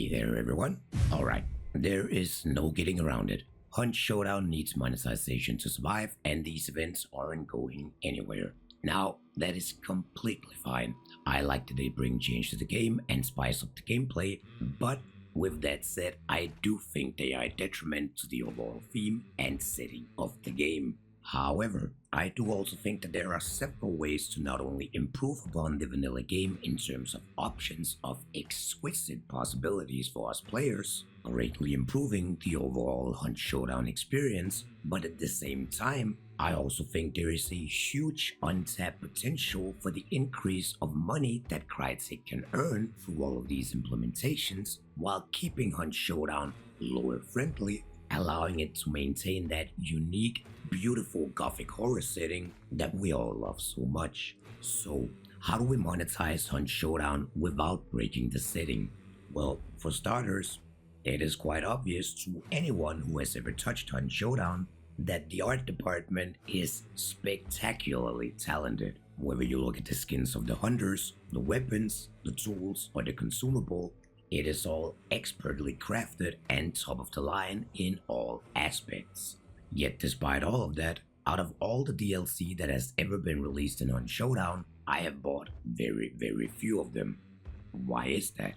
Hey there, everyone. Alright, there is no getting around it. Hunt Showdown needs monetization to survive, and these events aren't going anywhere. Now, that is completely fine. I like that they bring change to the game and spice up the gameplay, but with that said, I do think they are a detriment to the overall theme and setting of the game. However, I do also think that there are several ways to not only improve upon the vanilla game in terms of options of exquisite possibilities for us players, greatly improving the overall Hunt Showdown experience, but at the same time, I also think there is a huge untapped potential for the increase of money that Crytek can earn through all of these implementations while keeping Hunt Showdown lower friendly, allowing it to maintain that unique, beautiful gothic horror setting that we all love so much. So, how do we monetize Hunt Showdown without breaking the setting? Well, for starters, it is quite obvious to anyone who has ever touched Hunt Showdown that the art department is spectacularly talented. Whether you look at the skins of the hunters, the weapons, the tools, or the consumable, it is all expertly crafted and top of the line in all aspects. Yet despite all of that, out of all the DLC that has ever been released in Hunt Showdown, I have bought very few of them. Why is that?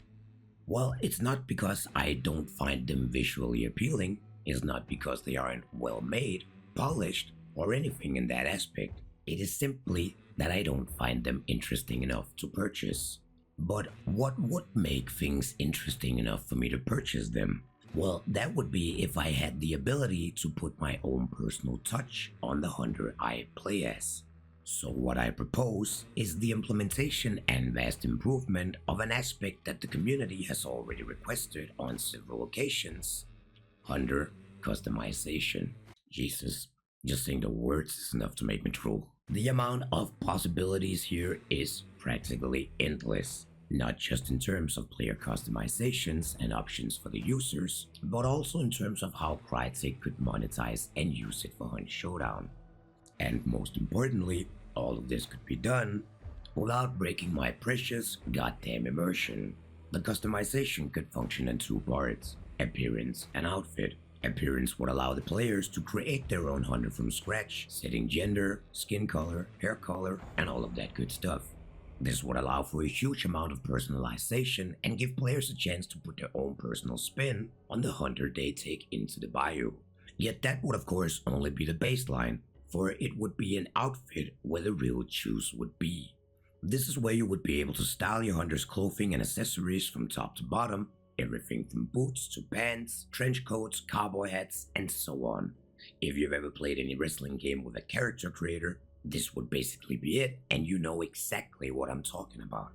Well, it's not because I don't find them visually appealing, it's not because they aren't well made, polished, or anything in that aspect. It is simply that I don't find them interesting enough to purchase. But what would make things interesting enough for me to purchase them? Well, that would be if I had the ability to put my own personal touch on the hunter I play as. So what I propose is the implementation and vast improvement of an aspect that the community has already requested on several occasions. Hunter customization. Jesus, just saying the words is enough to make me drool. The amount of possibilities here is practically endless. Not just in terms of player customizations and options for the users, but also in terms of how Crytek could monetize and use it for Hunt Showdown. And most importantly, all of this could be done without breaking my precious goddamn immersion. The customization could function in two parts: appearance and outfit. Appearance would allow the players to create their own hunter from scratch, setting gender, skin color, hair color, and all of that good stuff. This would allow for a huge amount of personalization and give players a chance to put their own personal spin on the hunter they take into the bayou. Yet that would of course only be the baseline, for it would be an outfit where the real juice would be. This is where you would be able to style your hunter's clothing and accessories from top to bottom, everything from boots to pants, trench coats, cowboy hats, and so on. If you've ever played any wrestling game with a character creator, this would basically be it, and you know exactly what I'm talking about.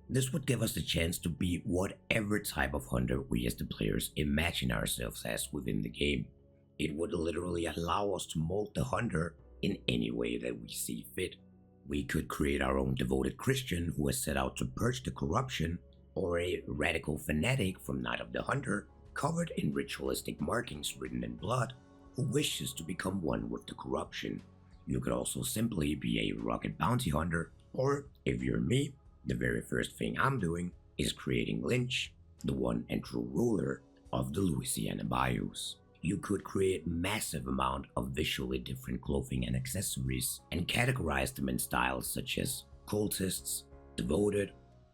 This would give us the chance to be whatever type of hunter we as the players imagine ourselves as within the game. It would literally allow us to mold the hunter in any way that we see fit. We could create our own devoted Christian who has set out to purge the corruption, or a radical fanatic from Night of the Hunter covered in ritualistic markings written in blood who wishes to become one with the corruption. You could also simply be a rugged bounty hunter, or if you're me, the very first thing I'm doing is creating Lynch, the one and true ruler of the Louisiana bayous. You could create massive amount of visually different clothing and accessories and categorize them in styles such as cultists, devoted,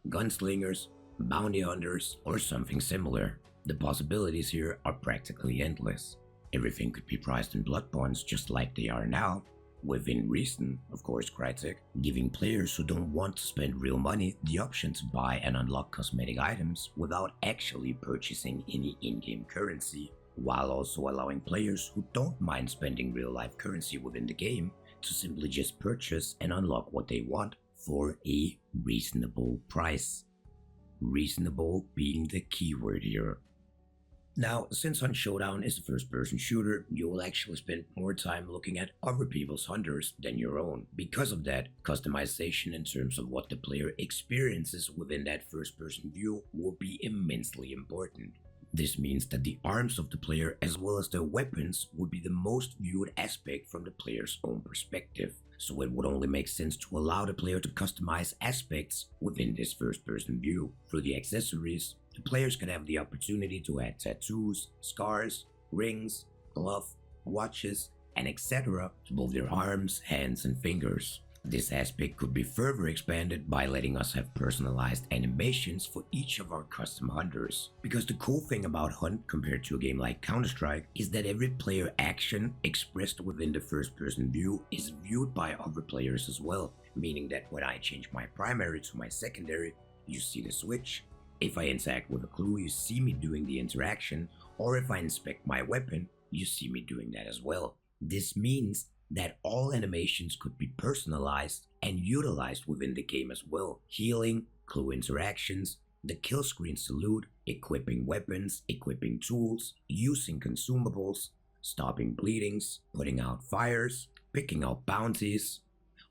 gunslingers, bounty hunters, or something similar. The possibilities here are practically endless. Everything could be priced in blood bonds just like they are now, within reason, of course, Crytek, giving players who don't want to spend real money the option to buy and unlock cosmetic items without actually purchasing any in-game currency, while also allowing players who don't mind spending real-life currency within the game to simply just purchase and unlock what they want for a reasonable price. Reasonable being the keyword here. Now, since Hunt Showdown is a first-person shooter, you will actually spend more time looking at other people's hunters than your own. Because of that, customization in terms of what the player experiences within that first-person view will be immensely important. This means that the arms of the player as well as their weapons would be the most viewed aspect from the player's own perspective. So it would only make sense to allow the player to customize aspects within this first-person view through the accessories, The players could have the opportunity to add tattoos, scars, rings, gloves, watches, and etc. to both their arms, hands, and fingers. This aspect could be further expanded by letting us have personalized animations for each of our custom hunters. Because the cool thing about Hunt compared to a game like Counter-Strike is that every player action expressed within the first person view is viewed by other players as well, meaning that when I change my primary to my secondary, you see the switch. If I interact with a clue, you see me doing the interaction, or if I inspect my weapon, you see me doing that as well. This means that all animations could be personalized and utilized within the game as well. Healing, clue interactions, the kill screen salute, equipping weapons, equipping tools, using consumables, stopping bleedings, putting out fires, picking out bounties.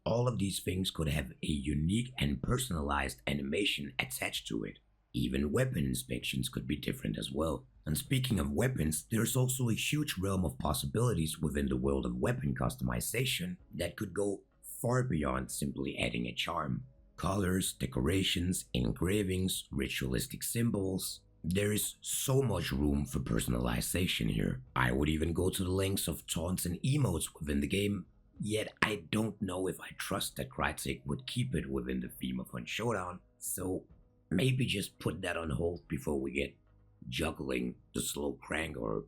All of these things could have a unique and personalized animation attached to it. Even weapon inspections could be different as well. And speaking of weapons, there's also a huge realm of possibilities within the world of weapon customization that could go far beyond simply adding a charm. Colors, decorations, engravings, ritualistic symbols. There is so much room for personalization here. I would even go to the lengths of taunts and emotes within the game, yet I don't know if I trust that Crytek would keep it within the theme of Hunt Showdown, so maybe just put that on hold before we get juggling the slow crank or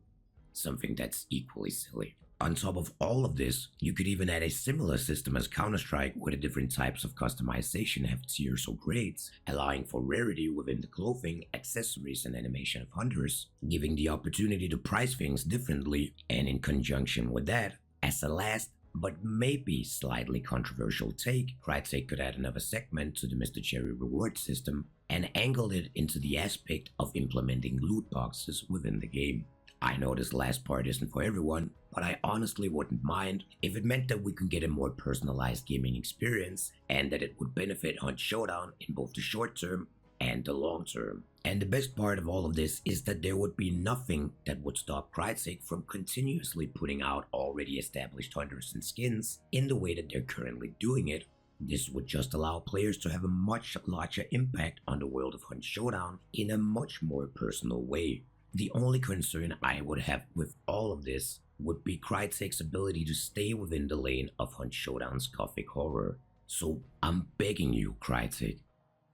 something that's equally silly. On top of all of this, you could even add a similar system as Counter-Strike where the different types of customization have tiers or grades, allowing for rarity within the clothing, accessories, and animation of hunters, giving the opportunity to price things differently, and in conjunction with that, as a last but maybe slightly controversial take, Crytek could add another segment to the Mr. Cherry reward system and angle it into the aspect of implementing loot boxes within the game. I know this last part isn't for everyone, but I honestly wouldn't mind if it meant that we could get a more personalized gaming experience and that it would benefit Hunt Showdown in both the short term and the long term. And the best part of all of this is that there would be nothing that would stop Crytek from continuously putting out already established hunters and skins in the way that they're currently doing it. This would just allow players to have a much larger impact on the world of Hunt Showdown in a much more personal way. The only concern I would have with all of this would be Crytek's ability to stay within the lane of Hunt Showdown's gothic horror. So I'm begging you, Crytek,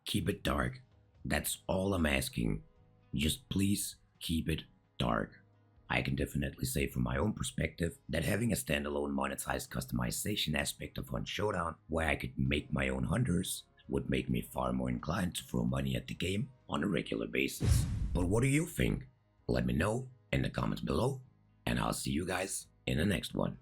keep it dark. That's all I'm asking. Just please keep it dark. I can definitely say from my own perspective that having a standalone monetized customization aspect of Hunt Showdown where I could make my own hunters would make me far more inclined to throw money at the game on a regular basis. But what do you think? Let me know in the comments below, and I'll see you guys in the next one.